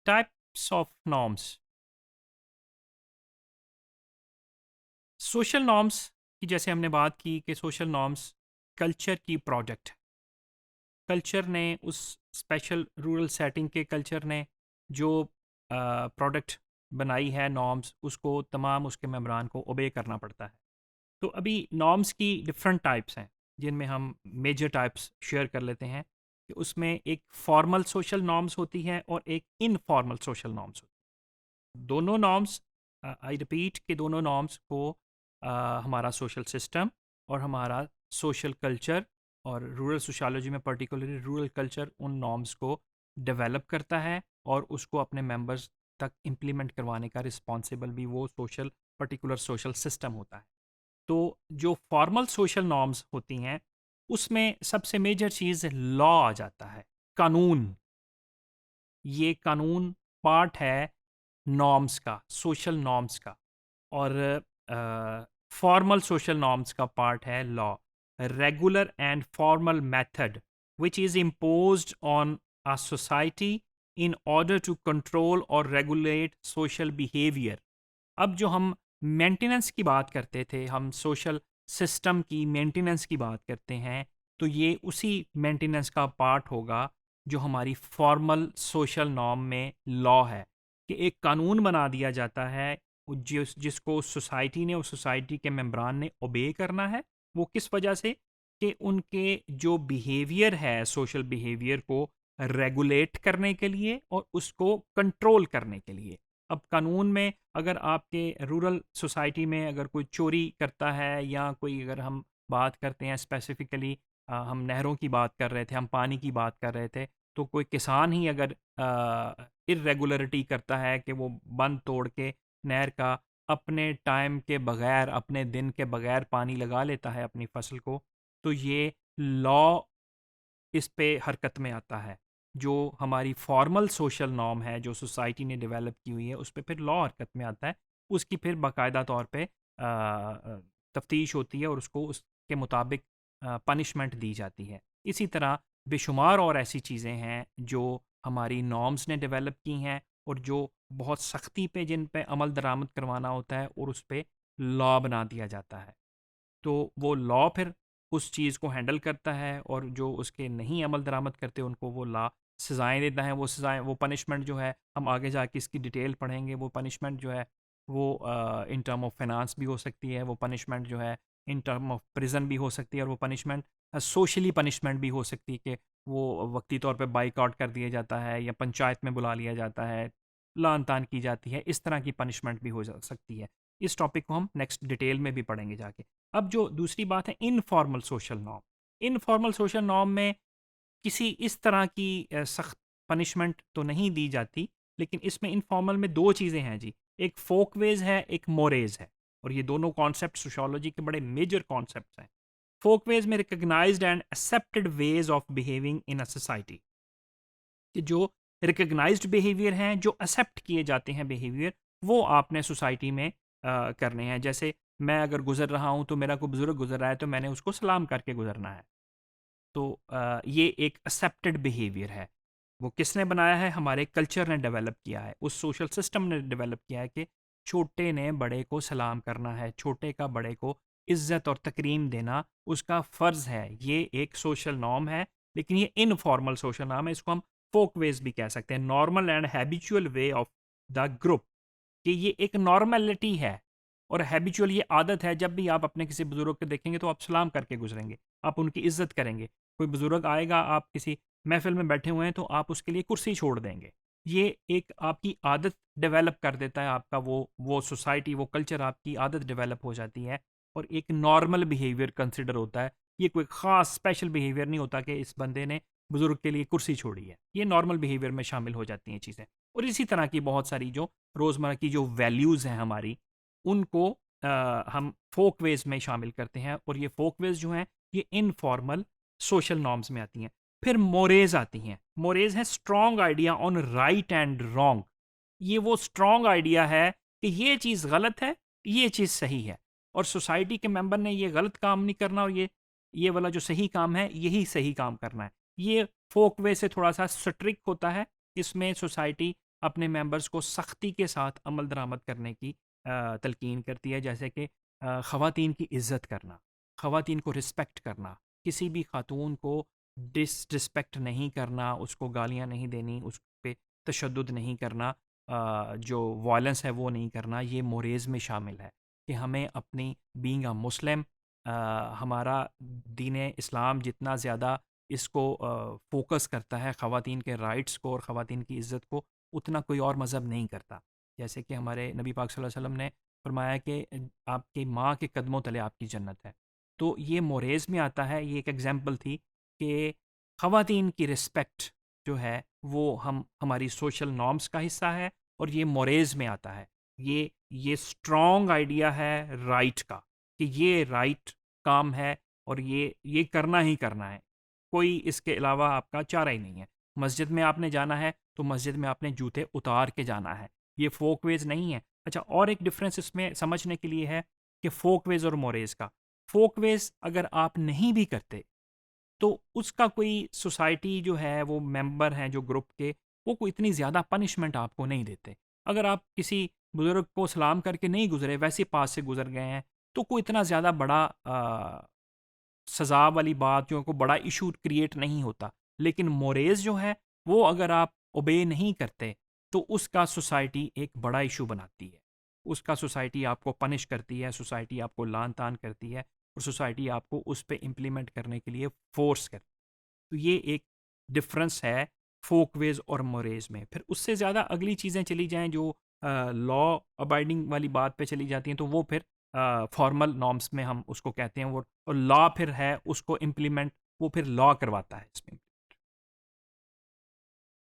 Types of norms. Social norms की जैसे हमने बात की कि सोशल नॉर्म्स कल्चर की प्रोडक्ट है। कल्चर ने उस स्पेशल रूरल सेटिंग के कल्चर ने जो प्रोडक्ट बनाई है नॉर्म्स, उसको तमाम उसके मेम्बरान को ओबे करना पड़ता है। तो अभी नॉर्म्स की डिफरेंट टाइप्स हैं, जिनमें हम मेजर टाइप्स शेयर कर लेते हैं कि उसमें एक फॉर्मल सोशल नॉर्म्स होती है और एक इनफॉर्मल सोशल नॉर्म्स होती है। दोनों नॉर्म्स, आई रिपीट कि दोनों नॉर्म्स को हमारा सोशल सिस्टम और हमारा सोशल कल्चर और रूरल सोशियोलॉजी में पर्टिकुलरली रूरल कल्चर उन नॉर्म्स को डेवलप करता है और उसको अपने मेंबर्स तक इम्प्लीमेंट करवाने का रिस्पॉन्सिबल भी वो सोशल पर्टिकुलर सोशल सिस्टम होता है। तो जो फॉर्मल सोशल नॉर्म्स होती हैं, उसमें सबसे मेजर चीज़ लॉ आ जाता है, कानून। ये कानून पार्ट है नॉर्म्स का, सोशल नॉर्म्स का। और फॉर्मल सोशल नॉर्म्स का पार्ट है law, regular and formal method which is imposed on a society in order to control और रेगुलेट सोशल बिहेवियर। अब जो हम मेंटेनेंस की बात करते थे, हम सोशल सिस्टम की मेंटेनेंस की बात करते हैं, तो ये उसी मेंटेनेंस का पार्ट होगा जो हमारी फॉर्मल सोशल नॉर्म में लॉ है, कि एक कानून बना दिया जाता है जिसको सोसाइटी ने, उस सोसाइटी के मेम्बरान ने ओबे करना है। वो किस वजह से? कि उनके जो बिहेवियर है, सोशल बिहेवियर को रेगुलेट करने के लिए और उसको कंट्रोल करने के लिए। अब कानून में अगर आपके रूरल सोसाइटी में अगर कोई चोरी करता है, या कोई, अगर हम बात करते हैं स्पेसिफिकली, हम नहरों की बात कर रहे थे, हम पानी की बात कर रहे थे, तो कोई किसान ही अगर इरेगुलरिटी करता है कि वो बंद तोड़ के नहर का अपने टाइम के बगैर, अपने दिन के बगैर पानी लगा लेता है अपनी फसल को, तो ये लॉ इस पे हरकत में आता है। जो हमारी फॉर्मल सोशल नॉर्म है, जो सोसाइटी ने डेवलप की हुई है, उस पे फिर लॉ हरकत में आता है। उसकी फिर बाकायदा तौर पे तफ्तीश होती है और उसको उसके मुताबिक पनिशमेंट दी जाती है। इसी तरह बेशुमार और ऐसी चीज़ें हैं जो हमारी नॉर्म्स ने डेवलप की हैं और जो बहुत सख्ती पे जिन पे अमल दरामद करवाना होता है और उस पे लॉ बना दिया जाता है। तो वो लॉ फिर उस चीज़ को हैंडल करता है और जो उसके नहीं अमल दरामद करते उनको वो लॉ सज़ाएँ देता है। वो सज़ाएँ, वो पनिशमेंट जो है, हम आगे जाके इसकी डिटेल पढ़ेंगे। वो पनिशमेंट जो है वो इन टर्म ऑफ फाइनेंस भी हो सकती है, वो पनिशमेंट जो है इन टर्म ऑफ प्रिज़न भी हो सकती है, और वो पनिशमेंट सोशली पनिशमेंट भी हो सकती है कि वो वक्ती तौर पे बाइकआउट कर दिया जाता है या पंचायत में बुला लिया जाता है, लान-तान की जाती है। इस तरह की पनिशमेंट भी हो जा सकती है। इस टॉपिक को हम नेक्स्ट डिटेल में भी पढ़ेंगे जाके। अब जो दूसरी बात है, informal social norm. Informal social norm में किसी इस तरह की सख्त पनिशमेंट तो नहीं दी जाती, लेकिन इसमें इनफॉर्मल में दो चीज़ें हैं जी। एक फोकवेज है, एक मोरेज है, और ये दोनों कॉन्सेप्ट सोशियोलॉजी के बड़े मेजर कॉन्सेप्ट्स हैं। फोकवेज में recognised and accepted ways of behaving in a society, कि जो रिकग्नाइज्ड बिहेवियर हैं, जो एक्सेप्ट किए जाते हैं बिहेवियर, वो आपने सोसाइटी में करने हैं। जैसे मैं अगर गुजर रहा हूँ तो मेरा कोई बुजुर्ग गुजर रहा है तो मैंने उसको सलाम करके गुजरना है। तो ये एक एक्सेप्टेड बिहेवियर है। वो किसने बनाया है? हमारे कल्चर ने डेवलप किया है, उस सोशल सिस्टम ने डेवलप किया है कि छोटे ने बड़े को सलाम करना है, छोटे का बड़े को इज्जत और तकरीम देना उसका फ़र्ज़ है। ये एक सोशल नॉर्म है, लेकिन ये इनफॉर्मल सोशल नॉर्म है। इसको हम फोक वेज भी कह सकते हैं, normal and habitual way of the group, कि ये एक नॉर्मेलिटी है और हैबिचुअल ये आदत है। जब भी आप अपने किसी बुजुर्ग को देखेंगे तो आप सलाम करके गुजरेंगे, आप उनकी इज्जत करेंगे। कोई बुजुर्ग आएगा, आप किसी महफिल में बैठे हुए हैं तो आप उसके लिए कुर्सी छोड़ देंगे। ये एक आपकी आदत डेवलप कर देता है, आपका वो सोसाइटी, वो कल्चर, आपकी आदत डेवलप हो जाती है और एक नॉर्मल बिहेवियर कंसिडर होता है। ये कोई ख़ास स्पेशल बिहेवियर नहीं होता कि इस बंदे ने बुजुर्ग के लिए कुर्सी छोड़ी है। ये नॉर्मल बिहेवियर में शामिल हो जाती हैं चीज़ें। और इसी तरह की बहुत सारी जो रोज़मर्रा की जो वैल्यूज़ हैं हमारी, उनको हम फोक वेज में शामिल करते हैं, और ये फोक वेज जो हैं ये इनफॉर्मल सोशल नॉर्म्स में आती हैं। फिर मोरेज आती हैं। मोरेज है strong idea on right and wrong. ये वो स्ट्रॉन्ग आइडिया है कि ये चीज़ गलत है, ये चीज़ सही है, और सोसाइटी के मेंबर ने ये गलत काम नहीं करना, और ये वाला जो सही काम है यही सही काम करना है। ये फोक वे से थोड़ा सा स्ट्रिक्ट होता है। इसमें सोसाइटी अपने मेंबर्स को सख्ती के साथ अमल दरामद करने की तलकीन करती है, जैसे कि ख़वातीन की इज़्ज़त करना, ख़वातीन को रिस्पेक्ट करना, किसी भी खातून को डिसरिस्पेक्ट नहीं करना, उसको गालियाँ नहीं देनी, उस पे तशद्दुद नहीं करना, जो वायलेंस है वो नहीं करना। ये मोरेज़ में शामिल है कि हमें अपनी बीइंग अ मुस्लिम, हमारा दीन इस्लाम जितना ज़्यादा इसको फ़ोकस करता है ख़वातीन के राइट्स को और ख़वातीन की इज़्ज़त को, उतना कोई और मज़हब नहीं करता। जैसे कि हमारे नबी पाक सल्लल्लाहु अलैहि वसल्लम ने फरमाया कि आपकी माँ के कदमों तले आपकी जन्नत है। तो ये मोरेज़ में आता है। ये एक एग्ज़ाम्पल थी कि ख़वातीन की रिस्पेक्ट जो है वो हमारी सोशल नॉर्म्स का हिस्सा है, और ये मोरेज़ में आता है। ये स्ट्रॉन्ग आइडिया है राइट का, कि ये राइट काम है और ये करना ही करना है। कोई इसके अलावा आपका चारा ही नहीं है। मस्जिद में आपने जाना है तो मस्जिद में आपने जूते उतार के जाना है। ये फ़ोकवेज़ नहीं है। अच्छा, और एक डिफ़रेंस इसमें समझने के लिए है कि फ़ोकवेज़ और मोरेज़ का। फ़ोकवेज़ अगर आप नहीं भी करते तो उसका कोई सोसाइटी जो है, वो मेंबर हैं जो ग्रुप के, वो कोई इतनी ज़्यादा पनिशमेंट आपको नहीं देते। अगर आप किसी बुज़ुर्ग को सलाम करके नहीं गुज़रे, वैसे पास से गुज़र गए हैं, तो कोई इतना ज़्यादा बड़ा सज़ा वाली बात जो को बड़ा इशू क्रिएट नहीं होता। लेकिन मोरेज़ जो है, वो अगर आप ओबे नहीं करते, तो उसका सोसाइटी एक बड़ा इशू बनाती है। उसका सोसाइटी आपको पनिश करती है, सोसाइटी आपको लान-तान करती है, और सोसाइटी आपको उस पे इम्प्लीमेंट करने के लिए फ़ोर्स करती है। तो ये एक डिफ़रेंस है फ़ोकवेज़ और मोरेज़ में। फिर उससे ज़्यादा अगली चीज़ें चली जाएँ जो लॉ अबाइडिंग वाली बात पे चली जाती हैं, तो वो फिर फॉर्मल नॉर्म्स में हम उसको कहते हैं, वो और लॉ फिर है उसको इम्प्लीमेंट, वो फिर लॉ करवाता है इसमें।